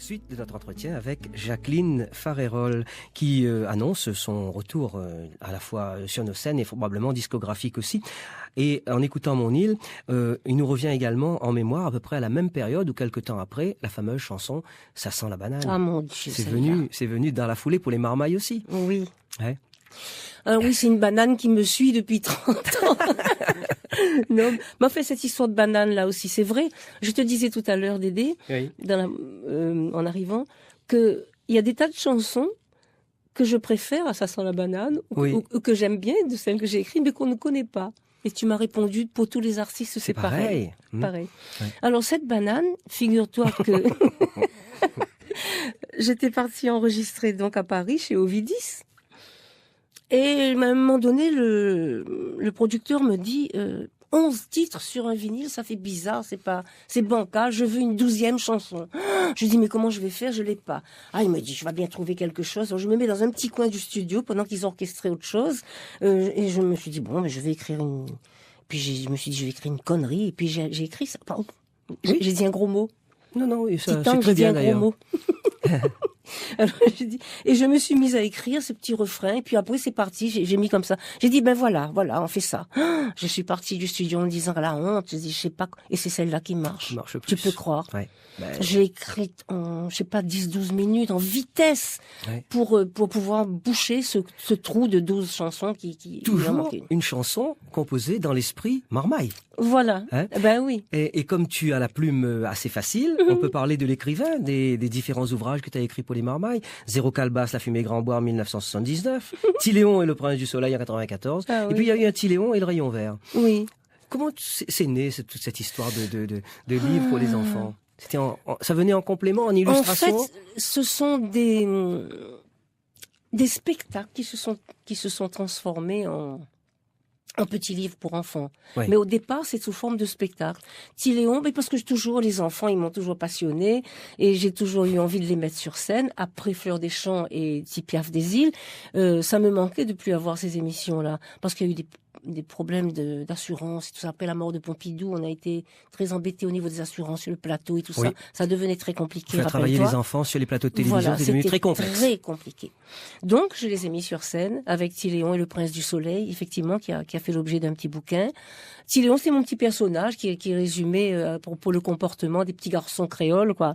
Suite de notre entretien avec Jacqueline Farérol qui annonce son retour à la fois sur nos scènes et probablement discographique aussi. Et en écoutant Mon île, il nous revient également en mémoire à peu près à la même période ou quelques temps après la fameuse chanson Ça sent la banane. Ah mon Dieu, c'est venu dans la foulée pour les marmailles aussi. Oui. Ouais. Alors oui, c'est une banane qui me suit depuis 30 ans. Non, mais en fait, cette histoire de banane là aussi, c'est vrai. Je te disais tout à l'heure, Dédé, Oui. en arrivant, que il y a des tas de chansons que je préfère à Ça sent la banane, Oui. ou que j'aime bien, de celles que j'ai écrites, mais qu'on ne connaît pas. Et tu m'as répondu, pour tous les artistes, c'est pareil. Pareil. Ouais. Alors cette banane, figure-toi que j'étais partie enregistrer donc à Paris chez Ovidis. Et à un moment donné, le producteur me dit 11 titres sur un vinyle, ça fait bizarre, c'est bancal, je veux une 12e chanson. Je dis mais comment je vais faire, je l'ai pas. Ah, il me dit je vais bien trouver quelque chose. Alors, je me mets dans un petit coin du studio pendant qu'ils orchestraient autre chose et je me suis dit bon, mais je vais écrire une. Puis je me suis dit je vais écrire une connerie et puis j'ai écrit ça. Pardon. Oui. J'ai dit un gros mot. Non, ça, Titan, c'est très bien d'ailleurs. Alors, et je me suis mise à écrire ce petit refrain, et puis après c'est parti, j'ai mis comme ça. J'ai dit ben voilà, on fait ça. Je suis partie du studio en me disant la honte, je dis je sais pas, et c'est celle-là qui marche. Tu peux croire. Ouais. J'ai écrit en, je sais pas, 10-12 minutes, en vitesse, ouais. pour pouvoir boucher ce trou de 12 chansons qui Toujours une chanson composée dans l'esprit marmaille. Voilà. Hein? Ben oui. Et comme tu as la plume assez facile, on peut parler de l'écrivain, des différents ouvrages que tu as écrits pour les marmailles. Zéro calebasse, La fumée grand bois en 1979. Tiléon et le prince du soleil en 94. Ah, oui. Et puis il y a eu un Tiléon et le rayon vert. Oui. Comment c'est né toute cette histoire de livre pour les enfants? Ça venait en complément, en illustration? En fait, ce sont des spectacles qui se sont transformés en petits livres pour enfants. Oui. Mais au départ, c'est sous forme de spectacle. Tiléon, mais parce que les enfants, ils m'ont toujours passionné et j'ai toujours eu envie de les mettre sur scène. Après Fleur des Champs et Petit Piaf des Îles, ça me manquait de plus avoir ces émissions-là. Parce qu'il y a eu des problèmes d'assurance et tout ça. Après la mort de Pompidou, on a été très embêtés au niveau des assurances sur le plateau et tout oui. ça. Ça devenait très compliqué. Faire travailler les enfants sur les plateaux de télévision, voilà, c'est devenu très complexe. Très compliqué. Donc, je les ai mis sur scène avec Tiléon et le Prince du Soleil, effectivement, qui a fait l'objet d'un petit bouquin. Tiléon, c'est mon petit personnage qui est résumé pour le comportement des petits garçons créoles, quoi.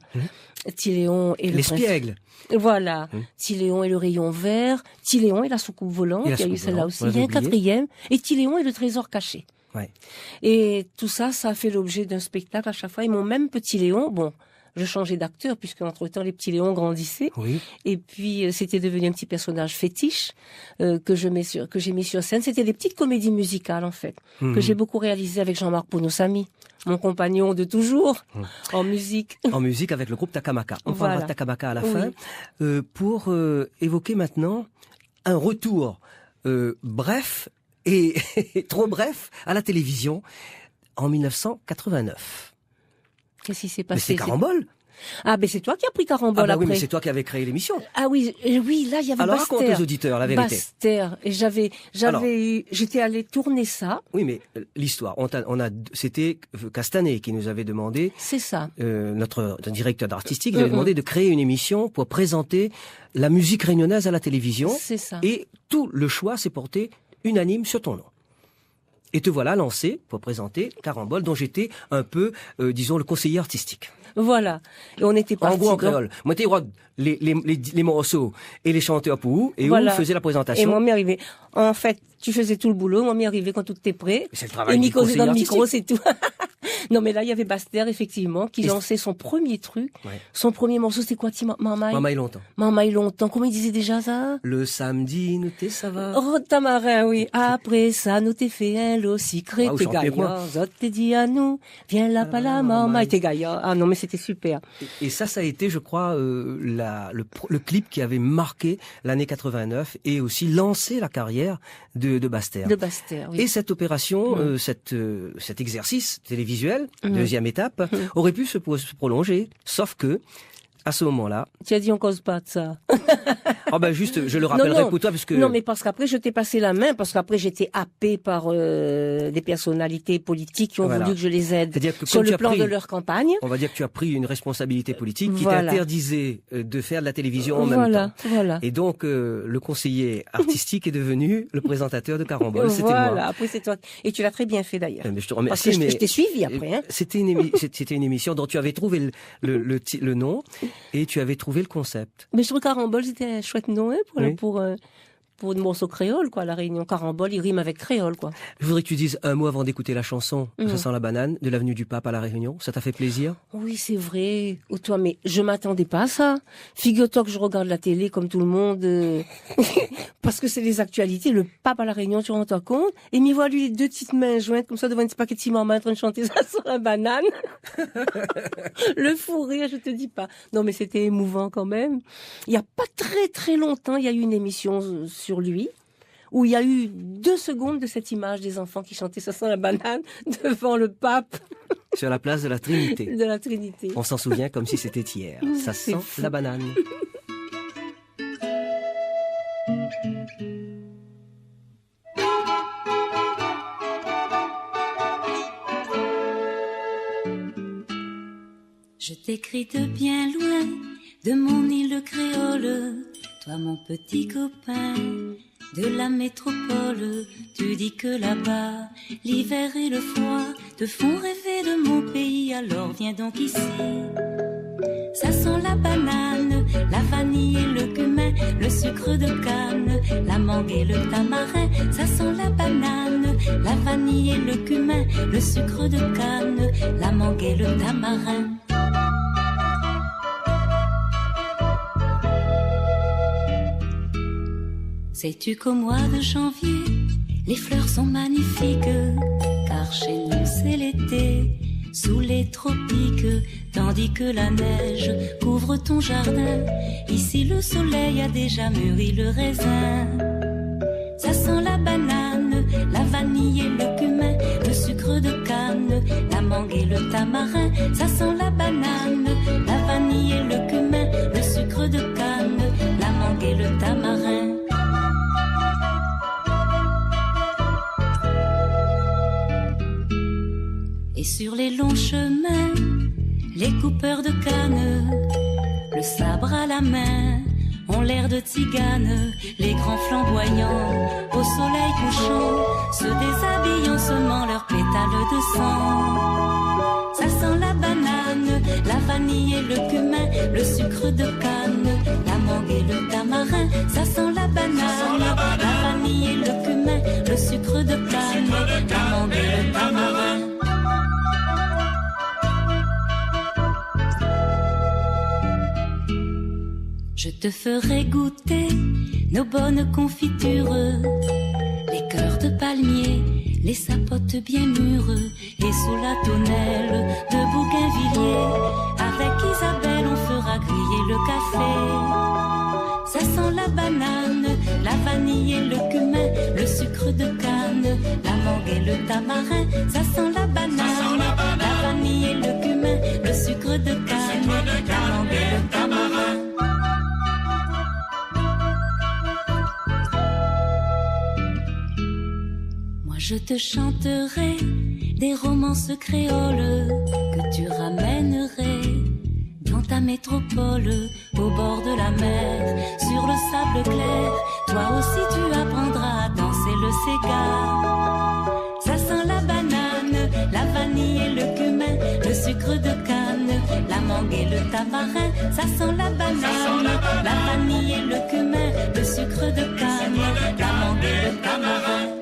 Tiléon et le L'espiègle. Voilà. Tiléon et le rayon vert. Tiléon et la soucoupe volante. Il y a eu celle-là aussi. Il y a un quatrième. Et Tiléon et le trésor caché. Ouais. Et tout ça, ça a fait l'objet d'un spectacle à chaque fois. Et mon même petit Léon, bon, je changeais d'acteur puisque entre-temps les petits Léons grandissaient. Oui. Et puis c'était devenu un petit personnage fétiche que j'ai mis sur scène. C'était des petites comédies musicales en fait que j'ai beaucoup réalisées avec Jean-Marc Ponosamy, mon compagnon de toujours en musique. En musique avec le groupe Takamaka. On parlera de Takamaka à la fin pour évoquer maintenant un retour bref et trop bref à la télévision en 1989. Qu'est-ce qui s'est passé? Mais c'est Carambole. Ah, ben c'est toi qui as pris Carambole après. Oui, mais c'est toi qui avais créé l'émission. Ah oui, là il y avait Alors Baster. raconte aux auditeurs la vérité. Baster. Et j'étais allée tourner ça. Oui, mais l'histoire, c'était Castanet qui nous avait demandé. C'est ça. Notre directeur artistique, il avait demandé de créer une émission pour présenter la musique réunionnaise à la télévision. C'est ça. Et tout le choix s'est porté unanime sur ton nom. Et te voilà lancé pour présenter Carambole, dont j'étais un peu, disons, le conseiller artistique. Voilà. Et on était partis. En gros, en créole. Moi, t'es les morceaux et les chanteurs pour vous, et voilà. où faisait la présentation. Et moi, m'y arrivait. En fait, tu faisais tout le boulot, moi, m'y arrivait quand tout était prêt. C'est le travail et du conseiller dans le artistique. micro, c'est tout. Non, mais là, il y avait Baster, effectivement, qui lançait son premier truc. Ouais. Son premier morceau, c'était quoi, Marmaille? Marmaille longtemps. Marmaille longtemps. Comment il disait déjà ça? Le samedi, nous t'es ça va. Oh, Tamarin, oui. Après ça, nous t'es fait un lot secret. T'es gaillard. Zot t'es dit à nous. Viens là, pas la Marmaille. T'es gaillard. Ah non, mais c'était super. Et ça a été, je crois, le clip qui avait marqué l'année 89 et aussi lancé la carrière de Baster. De Baster, oui. Et cette opération, cet exercice télévisuel, deuxième étape, aurait pu se prolonger. Sauf que, à ce moment-là... Tu as dit on cause pas de ça. Ah ben juste, je le rappellerai pour toi parce que... Non, mais parce qu'après, je t'ai passé la main, parce qu'après, j'étais happée par des personnalités politiques qui ont voulu que je les aide C'est-à-dire que sur le plan de leur campagne. On va dire que tu as pris une responsabilité politique qui t'interdisait de faire de la télévision en même temps. Voilà. Et donc, le conseiller artistique est devenu le présentateur de Carambole. C'était moi. Voilà, après c'est toi. Et tu l'as très bien fait d'ailleurs. Mais je te remercie. Parce que je t'ai suivi après. Hein. C'était une émission dont tu avais trouvé le nom et tu avais trouvé le concept. Mais je trouve Carambole, c'était un chouette nom hein, pour une morceau créole, quoi. La Réunion Carambole, il rime avec créole, quoi. Je voudrais que tu dises un mot avant d'écouter la chanson Ça sent la banane de l'avenue du Pape à la Réunion. Ça t'a fait plaisir? Oui, c'est vrai. Oh, toi, mais je m'attendais pas à ça. Figure-toi que je regarde la télé comme tout le monde, parce que c'est les actualités. Le Pape à la Réunion, tu rends toi compte? Et m'y voit lui les deux petites mains jointes comme ça devant une paquet de ciment en train de chanter Ça sent la banane. Le fou rire, je te dis pas. Non, mais c'était émouvant quand même. Il y a pas très très longtemps, il y a eu une émission sur lui, où il y a eu 2 secondes de cette image des enfants qui chantaient Ça sent la banane devant le pape. Sur la place de la Trinité. De la Trinité. On s'en souvient comme si c'était hier. Ça sent la banane. Je t'écris de bien loin, de mon île créole, toi mon petit copain de la métropole. Tu dis que là-bas, l'hiver et le froid te font rêver de mon pays, alors viens donc ici. Ça sent la banane, la vanille et le cumin, le sucre de canne, la mangue et le tamarin. Ça sent la banane, la vanille et le cumin, le sucre de canne, la mangue et le tamarin. Sais-tu qu'au mois de janvier, les fleurs sont magnifiques, car chez nous c'est l'été, sous les tropiques, tandis que la neige couvre ton jardin. Ici le soleil a déjà mûri le raisin. Ça sent la banane, la vanille et le cumin, le sucre de canne, la mangue et le tamarin. Ça sent la banane, la vanille et le cumin, le sucre de canne, la mangue et le tamarin. Et sur les longs chemins, les coupeurs de canne, le sabre à la main, ont l'air de tziganes. Les grands flamboyants, au soleil couchant, se déshabillant, semant leurs pétales de sang. Ça sent la banane, la vanille et le cumin, le sucre de canne, la mangue et le tamarin. Ça sent la banane, la vanille et le cumin, le sucre de canne, la mangue et le tamarin. Je te ferai goûter nos bonnes confitures, les cœurs de palmier, les sapotes bien mûres, et sous la tonnelle de Bougainvilliers, avec Isabelle on fera griller le café. Ça sent la banane, la vanille et le cumin, le sucre de canne, la mangue et le tamarin. Ça sent la banane, la vanille et le cumin, le sucre de canne, la mangue et le tamarin. Je te chanterai des romances créoles que tu ramènerais dans ta métropole, au bord de la mer, sur le sable clair. Toi aussi tu apprendras à danser le sega. Ça sent la banane, la vanille et le cumin, le sucre de canne, la mangue et le tamarin. Ça sent la banane, la vanille et le cumin, le sucre de canne, la mangue et le tamarin.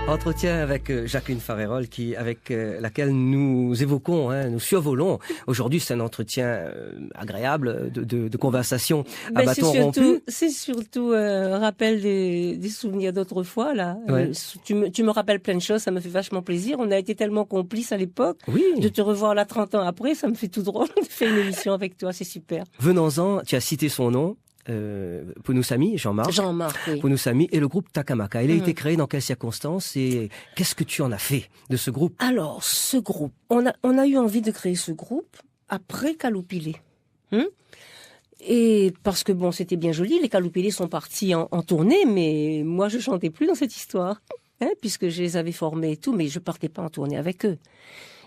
Entretien avec Jacqueline Farerol, avec laquelle nous évoquons, nous survolons. Aujourd'hui, c'est un entretien agréable de conversation à bâton rompu. C'est surtout un rappel des souvenirs d'autrefois, là. Ouais. Tu me rappelles plein de choses, ça me fait vachement plaisir. On a été tellement complices à l'époque. Oui. De te revoir là 30 ans après, ça me fait tout drôle de faire une émission avec toi, c'est super. Venons-en, tu as cité son nom. Pounoussami, Jean-Marc. Jean-Marc, oui. Pounoussami et le groupe Takamaka. Il a été créé dans quelles circonstances et qu'est-ce que tu en as fait de ce groupe? Alors, ce groupe, on a eu envie de créer ce groupe après Kaloupilé. Et parce que bon, c'était bien joli, les Kaloupilé sont partis en tournée, mais moi je chantais plus dans cette histoire, puisque je les avais formés et tout, mais je partais pas en tournée avec eux.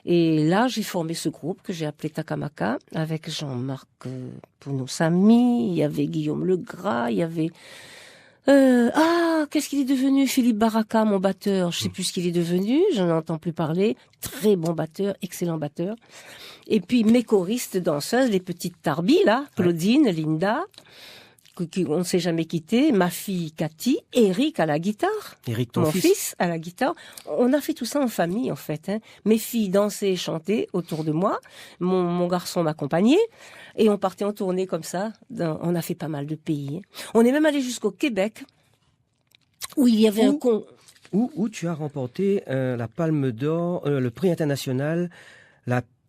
Et là, j'ai formé ce groupe que j'ai appelé Takamaka, avec Jean-Marc Pounoussami, il y avait Guillaume Legras, il y avait... qu'est-ce qu'il est devenu? Philippe Baraka, mon batteur, je sais plus ce qu'il est devenu, je n'en entends plus parler. Très bon batteur, excellent batteur. Et puis mes choristes danseuses, les petites Tarbi, là, Claudine, Linda, qui on ne s'est jamais quitté, ma fille Cathy, Eric à la guitare, Eric, ton mon fils à la guitare. On a fait tout ça en famille, en fait. Mes filles dansaient et chantaient autour de moi, mon garçon m'accompagnait, et on partait en tournée comme ça. On a fait pas mal de pays. On est même allé jusqu'au Québec, où il y avait un con... Où tu as remporté la Palme d'Or, le prix international,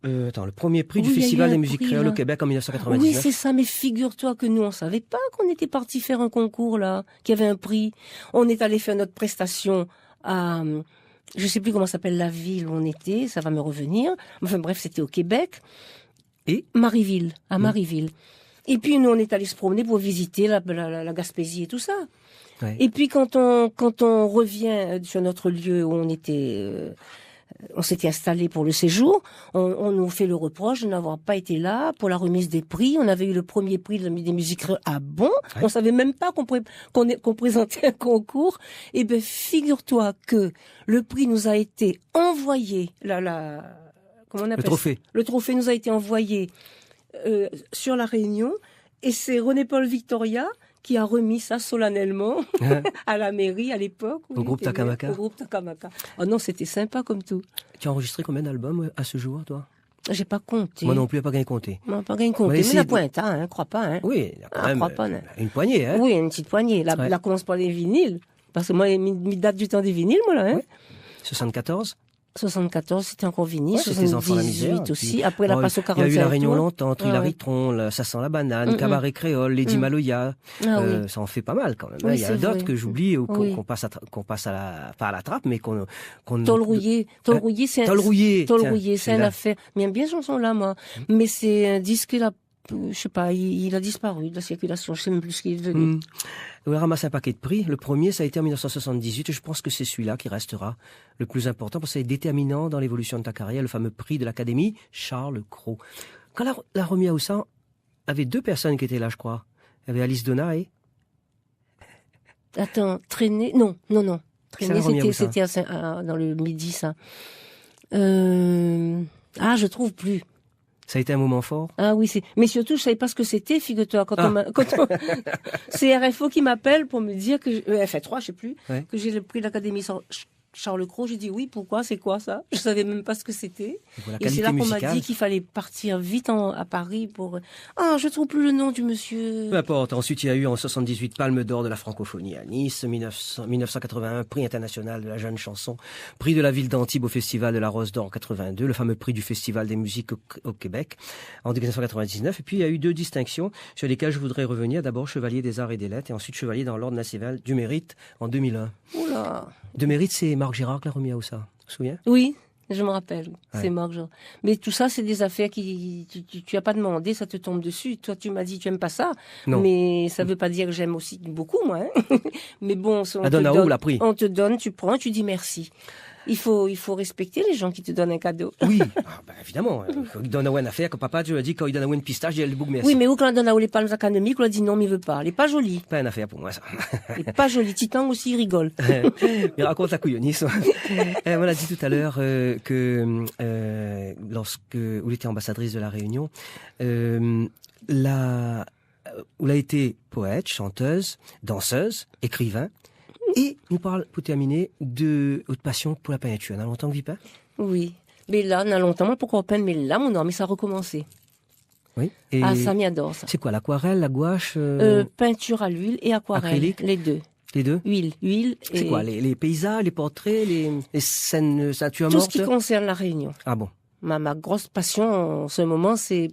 le premier prix du Festival des musiques créoles au Québec en 1999. Oui, c'est ça, mais figure-toi que nous, on savait pas qu'on était parti faire un concours, là, qu'il y avait un prix. On est allé faire notre prestation à, je sais plus comment s'appelle la ville où on était, ça va me revenir. Enfin bref, c'était au Québec. Et Marieville, à Marieville. Et puis nous, on est allé se promener pour visiter la Gaspésie et tout ça. Ouais. Et puis quand on revient sur notre lieu où on était... on s'était installé pour le séjour. On nous fait le reproche de n'avoir pas été là pour la remise des prix. On avait eu le premier prix des musiques. Ah bon? Ouais. On savait même pas qu'on présentait un concours. Et ben, figure-toi que le prix nous a été envoyé. Comment on appelle le trophée. Le trophée nous a été envoyé sur la Réunion. Et c'est René-Paul Victoria qui a remis ça solennellement à la mairie à l'époque. Au groupe Takamaka. Au groupe Takamaka. Oh non, c'était sympa comme tout. Tu as enregistré combien d'albums à ce jour, toi? J'ai pas compté. Moi non plus, pas gagné compté. Non, pas gagné compté. Mais la pointe, crois pas, Oui, il y a quand même crois pas, une poignée, Oui, une petite poignée. Là commence par les vinyles. Parce que moi, il date du temps des vinyles, moi, là, 74? 74, c'était encore vinyle. C'était Enfants de la misère. Aussi. Après, la passe au 45. Il y a eu La Réunion longtemps, Trillary Tron, Ça sent la banane, Cabaret Créole, Lady Maloya. Ça en fait pas mal quand même. Oui, il y a d'autres que j'oublie ou qu'on passe pas à la trappe, mais qu'on Tol Rouillé, c'est une affaire. Mais bien chanson là, moi. Mais c'est un disque là, je sais pas, il a disparu de la circulation. Je sais même plus ce qu'il est devenu. Il ramasse un paquet de prix. Le premier, ça a été en 1978. Et je pense que c'est celui-là qui restera le plus important parce que c'est déterminant dans l'évolution de ta carrière, le fameux prix de l'Académie Charles Cros. Quand la remis à Oussan, il y avait deux personnes qui étaient là, je crois. Il y avait Alice Donna et... Attends, Traîner... Non. Traîner, c'était dans le midi, ça. Je trouve plus. Ça a été un moment fort. Ah oui, mais surtout, je savais pas ce que c'était, figure-toi. C'est RFO qui m'appelle pour me dire que, FA3, je sais plus, que j'ai le prix de l'Académie Charles Cros. J'ai dit oui, pourquoi, c'est quoi ça? Je savais même pas ce que c'était. Et c'est là qu'on m'a dit qu'il fallait partir vite à Paris pour... je trouve plus le nom du monsieur. Peu importe. Ensuite, il y a eu en 78 Palme d'Or de la francophonie à Nice, 1981 prix international de la jeune chanson, prix de la ville d'Antibes au festival de la Rose d'Or en 82, le fameux prix du festival des musiques au Québec en 1999. Et puis, il y a eu deux distinctions sur lesquelles je voudrais revenir. D'abord, chevalier des arts et des lettres et ensuite chevalier dans l'ordre national du mérite en 2001. Oula. De mérite, c'est Marc Girard qui l'a remis à Oussan. Tu te souviens? Oui, je me rappelle. C'est Marc Girard. Mais tout ça, c'est des affaires qui tu as pas demandé, ça te tombe dessus. Toi, tu m'as dit tu aimes pas ça. Non. Mais ça veut pas dire que j'aime aussi beaucoup, moi. Mais bon, la donne à où l'a pris? On te donne, tu prends, tu dis merci. Il faut respecter les gens qui te donnent un cadeau. Oui, évidemment. Quand il donne à une affaire, que papa, tu as dit, quand il donne à une pistache, il y a le bouc merci. Oui, mais où quand on donne à les palmes académiques, on a dit non, mais il veut pas. Elle est pas jolie. Pas une affaire pour moi, ça. Elle est pas jolie. Titan aussi, il rigole. Il raconte la couillonisse. On a dit tout à l'heure que lorsque vous étiez ambassadrice de la Réunion, vous a été poète, chanteuse, danseuse, écrivain. Et nous parle, pour terminer, de votre passion pour la peinture. On a longtemps que vous peint? Oui. Mais là, on a longtemps, moi, pourquoi peindre? Mais là, mais ça a recommencé. Oui. Et ça m'y adore, ça. C'est quoi, l'aquarelle, la gouache? Peinture à l'huile et aquarelle. Acrylique? Les deux. Les deux? Huile. C'est quoi, les paysages, les portraits, les scènes natures mortes? Tout ce qui concerne la Réunion. Ah bon? Ma grosse passion, en ce moment, c'est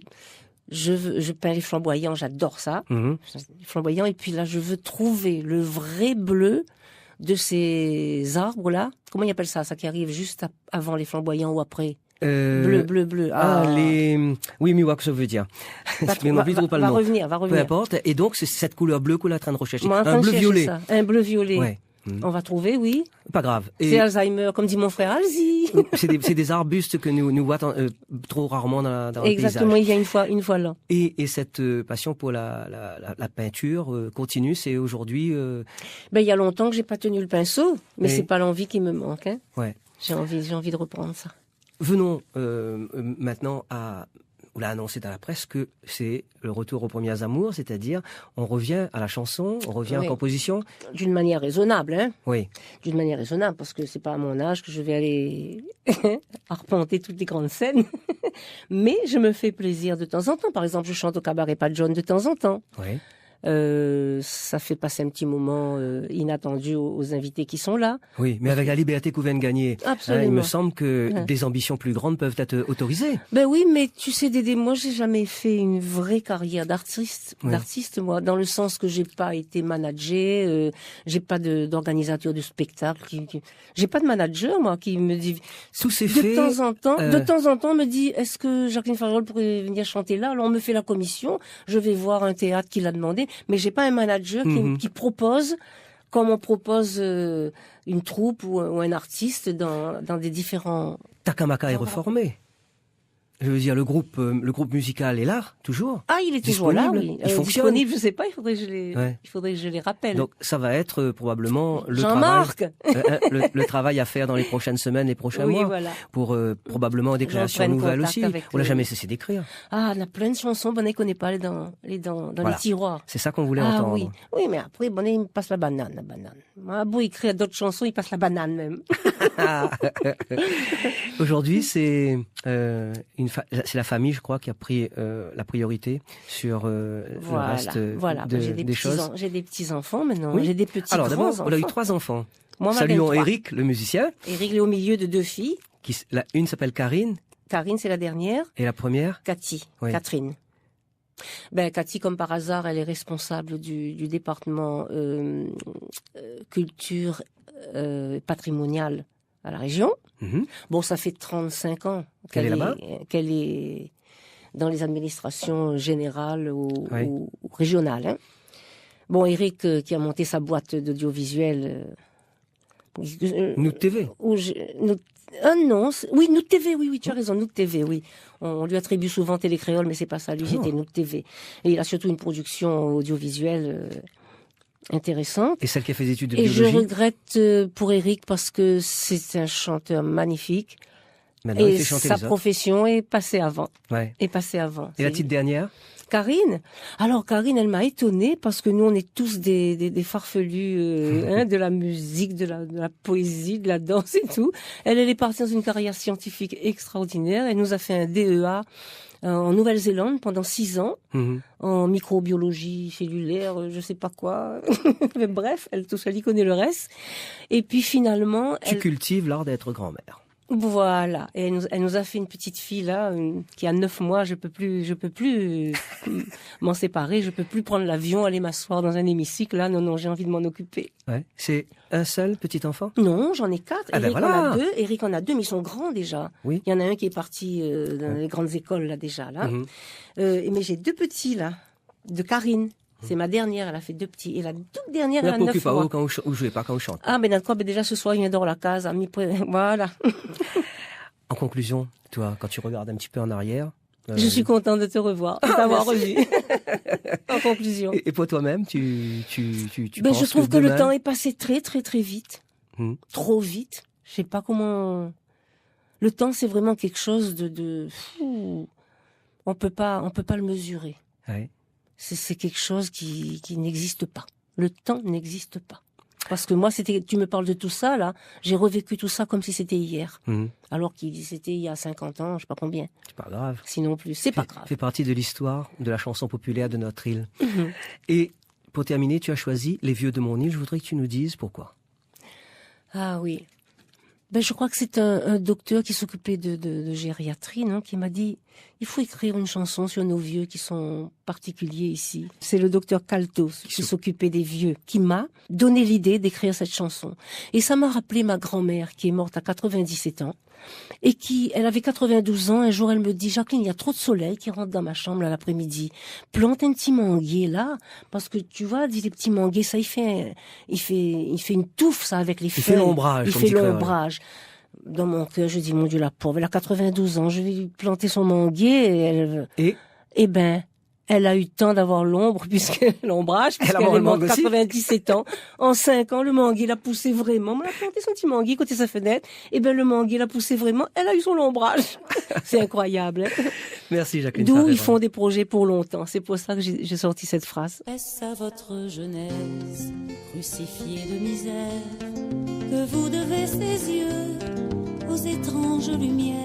je peins les flamboyants, j'adore ça. Mhm. Les flamboyants, et puis là, je veux trouver le vrai bleu de ces arbres-là. Comment ils appellent ça qui arrive juste avant les flamboyants ou après? Bleu. Oui, mais que ça veut dire. Va va revenir. Peu importe. Et donc, c'est cette couleur bleue qu'on est en train de rechercher. Un bleu-violet. Un bleu-violet. Ouais. On va trouver, oui. Pas grave. C'est Alzheimer, comme dit mon frère Alzi. c'est des arbustes que nous voyons trop rarement dans le paysage. Exactement, il vient une fois là. Et cette passion pour la peinture continue, c'est aujourd'hui... Il y a longtemps que j'ai pas tenu le pinceau, mais Oui. c'est pas l'envie qui me manque. Hein. Ouais. J'ai envie de reprendre ça. Venons maintenant à... On l'a annoncé dans la presse que c'est le retour aux premières amours, c'est-à-dire on revient à la chanson, on revient Oui. en composition. D'une manière raisonnable, hein. Oui. D'une manière raisonnable, parce que c'est pas à mon âge que je vais aller arpenter toutes les grandes scènes. Mais je me fais plaisir de temps en temps. Par exemple, je chante au cabaret Pas John de temps en temps. Oui. Ça fait passer un petit moment inattendu aux invités qui sont là. Oui, mais avec la liberté qu'on vient de gagner, Absolument. il me semble que Ouais. des ambitions plus grandes peuvent être autorisées. Ben oui, mais tu sais, Dédé, moi, j'ai jamais fait une vraie carrière d'artiste, Ouais. moi, dans le sens que j'ai pas été manager, j'ai pas d'organisateur de spectacle, j'ai pas de manager, moi, qui me dit, Tout s'est de fait. temps en temps, on me dit, est-ce que Jacqueline Farol pourrait venir chanter là? Alors, on me fait la commission, je vais voir un théâtre qui l'a demandé, mais j'ai pas un manager qui propose, comme on propose une troupe ou un artiste dans des différents... Takamaka est reformé. Je veux dire, le groupe musical est là, toujours. Ah, il est toujours là, Disponible. oui. Il fonctionne. Disponible, je sais pas, il faudrait que je les rappelle. Donc, ça va être probablement le Jean-Marc le travail à faire dans les prochaines semaines, les prochains Oui, mois. voilà. Pour probablement des créations prenne nouvelles contact aussi. avec On n'a le- jamais cessé d'écrire. Ah, on a plein de chansons, Bonnet connaît pas dans Voilà. les tiroirs. C'est ça qu'on voulait Ah entendre. oui, oui, mais après, Bonnet, il me passe la banane. Moi, beau écrire d'autres chansons, il passe la banane même. Aujourd'hui, c'est c'est la famille, je crois, qui a pris la priorité sur le reste voilà. J'ai des choses. J'ai des petits-enfants maintenant, Oui. j'ai des petits Alors grands d'abord, enfants. on a eu 3 enfants. Moi, ma Saluons 23. Eric, le musicien. Eric est au milieu de 2 filles. Une s'appelle Karine Karine, c'est la dernière. et la première. Cathy, Oui. Catherine. Cathy, comme par hasard, elle est responsable du département culture patrimoniale à la région. Mhm. Bon, ça fait 35 ans Qu'elle est là-bas qu'elle est dans les administrations générales ou régionales. Hein. Bon, Eric, qui a monté sa boîte d'audiovisuel... Nous TV. Non, oui, Nous TV, oui, tu as raison, Nous TV, oui. On lui attribue souvent Télécréole, mais c'est pas ça, lui, c'était Nous TV. Et il a surtout une production audiovisuelle intéressante. Et celle qui a fait des études de Et je biologie. regrette pour Eric parce que c'est un chanteur magnifique. Maintenant, il Et fait chanter sa les autres. profession est passée avant. Ouais. Est passée avant. Et la C'est- petite dernière. Karine. Alors Karine, elle m'a étonnée parce que nous, on est tous des farfelus de la musique, de la poésie, de la danse et tout. Elle est partie dans une carrière scientifique extraordinaire. Elle nous a fait un DEA en Nouvelle-Zélande pendant 6 ans, Mhm. en microbiologie cellulaire, je sais pas quoi. Mais bref, elle y connaît le reste. Et puis finalement, Tu cultives l'art d'être grand-mère. voilà. Et elle nous a fait une petite fille là qui a 9 mois. Je peux plus m'en séparer. Je peux plus prendre l'avion, aller m'asseoir dans un hémicycle. Là, non, j'ai envie de m'en occuper. Ouais. C'est un seul petit enfant. Non, j'en ai 4. Ah ben Eric voilà. en a 2. Eric en a 2, mais ils sont grands déjà. Oui. Il y en a un qui est parti dans les grandes écoles là déjà là. Mhm. Mais j'ai 2 petits là, de Karine. C'est ma dernière, elle a fait 2 petits. Et la toute dernière, Ne elle a 9 préoccupe pas mois. quand vous jouez pas quand on chante. Ah, mais d'accord, mais déjà ce soir, il vient dans la case. Voilà. En conclusion, toi, quand tu regardes un petit peu en arrière. Je suis contente de te revoir, de t'avoir revu. En conclusion. Et pour toi-même, tu Ben, penses je trouve que le demain- temps est passé très, très, très vite. Mhm. Trop vite. Je sais pas comment... Le temps, c'est vraiment quelque chose Fou. On peut pas le mesurer. Ouais. C'est quelque chose qui n'existe pas. Le temps n'existe pas. Parce que moi, tu me parles de tout ça, là, j'ai revécu tout ça comme si c'était hier. Mhm. Alors que c'était il y a 50 ans, je sais pas combien. C'est pas grave. Sinon plus. C'est pas grave. Fait partie de l'histoire de la chanson populaire de notre île. Mhm. Et pour terminer, tu as choisi Les Vieux de mon île. Je voudrais que tu nous dises pourquoi. Ah oui. Je crois que c'est un docteur qui s'occupait de gériatrie, non, qui m'a dit il faut écrire une chanson sur nos vieux qui sont particuliers ici. C'est le docteur Caltos qui s'occupait des vieux, qui m'a donné l'idée d'écrire cette chanson. Et ça m'a rappelé ma grand-mère qui est morte à 97 ans et elle avait 92 ans. Un jour, elle me dit Jacqueline, il y a trop de soleil qui rentre dans ma chambre à l'après-midi. Plante un petit manguier là, parce que tu vois, dit les petits manguiers, ça il fait une touffe ça avec les feuilles. Il fait l'ombrage. Il fait l'ombrage. Dans mon cœur, je dis, mon Dieu, la pauvre, elle a 92 ans, je vais lui planter son manguier et elle a eu le temps d'avoir l'ombre, l'ombrage, puisqu'elle est morte 97 ans. En 5 ans, le manguier l'a poussé vraiment. Elle a planté son petit manguier côté sa fenêtre. Le manguier l'a poussé vraiment. Elle a eu son ombrage. C'est incroyable. Hein. Merci, Jacqueline. D'où ils font des projets pour longtemps. C'est pour ça que j'ai sorti cette phrase. Est-ce à votre jeunesse, crucifiée de misère, que vous devez ces yeux aux étranges lumières?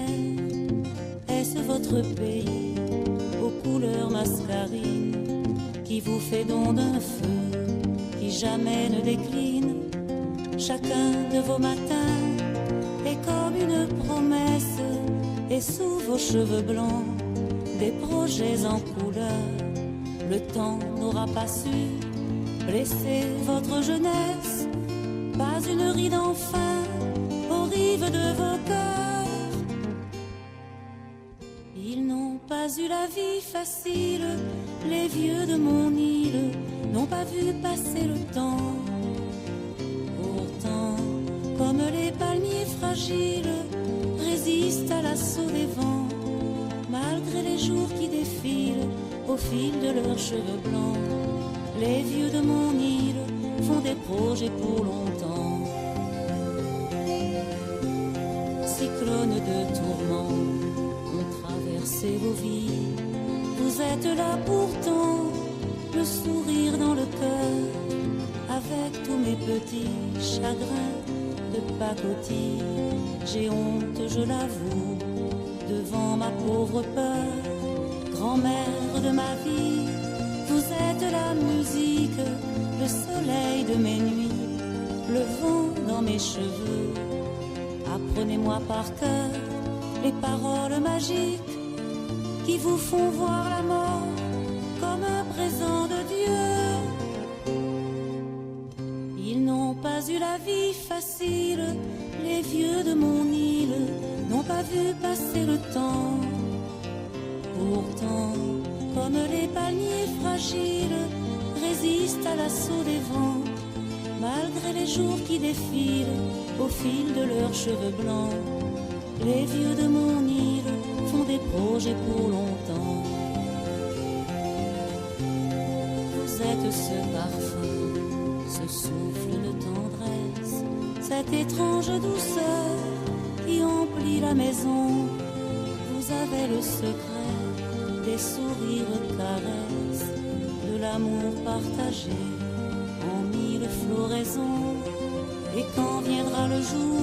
Est-ce votre pays aux couleurs mascarines qui vous fait don d'un feu qui jamais ne décline? Chacun de vos matins est comme une promesse, et sous vos cheveux blancs des projets en couleur. Le temps n'aura pas su blesser votre jeunesse, pas une ride enfin aux rives de vos cœurs. Ils n'ont pas eu la vie facile, les vieux de mon île n'ont pas vu passer le temps. Pourtant, comme les palmiers fragiles résistent à l'assaut des vents, malgré les jours qui défilent au fil de leurs cheveux blancs, les vieux de mon île font des projets pour longtemps. Cyclones de tourments ont traversé vos vies, vous êtes là pourtant, le sourire dans le cœur, avec tous mes petits chagrins de pacotille. J'ai honte, je l'avoue, devant ma pauvre peur. Grand-mère de ma vie, vous êtes la musique, le soleil de mes nuits, le vent dans mes cheveux. Apprenez-moi par cœur les paroles magiques qui vous font voir la mort comme un présent de Dieu. Ils n'ont pas eu la vie facile, les vieux de mon île n'ont pas vu passer le temps. Pourtant, comme les palmiers fragiles résistent à l'assaut des vents, malgré les jours qui défilent au fil de leurs cheveux blancs, les vieux de mon île font des projets pour longtemps. Vous êtes ce parfum, ce souffle de tendresse, cette étrange douceur qui emplit la maison. Vous avez le secret des sourires caresses, de l'amour partagé en mille floraisons. Et quand viendra le jour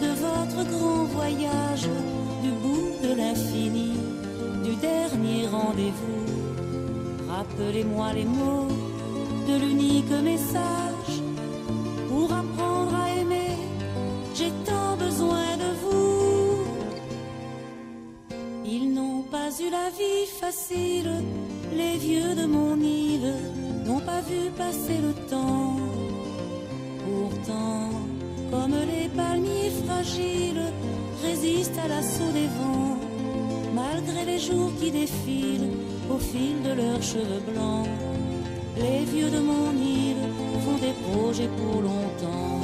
de votre grand voyage, du bout de l'infini, du dernier rendez-vous, rappelez-moi les mots de l'unique message. Pour apprendre à aimer, j'ai tant besoin de vous. Ils n'ont pas eu la vie facile, les vieux de mon île n'ont pas vu passer le temps. Pourtant, comme les palmiers fragiles résistent à l'assaut des vents, malgré les jours qui défilent au fil de leurs cheveux blancs, les vieux de mon île font des projets pour longtemps.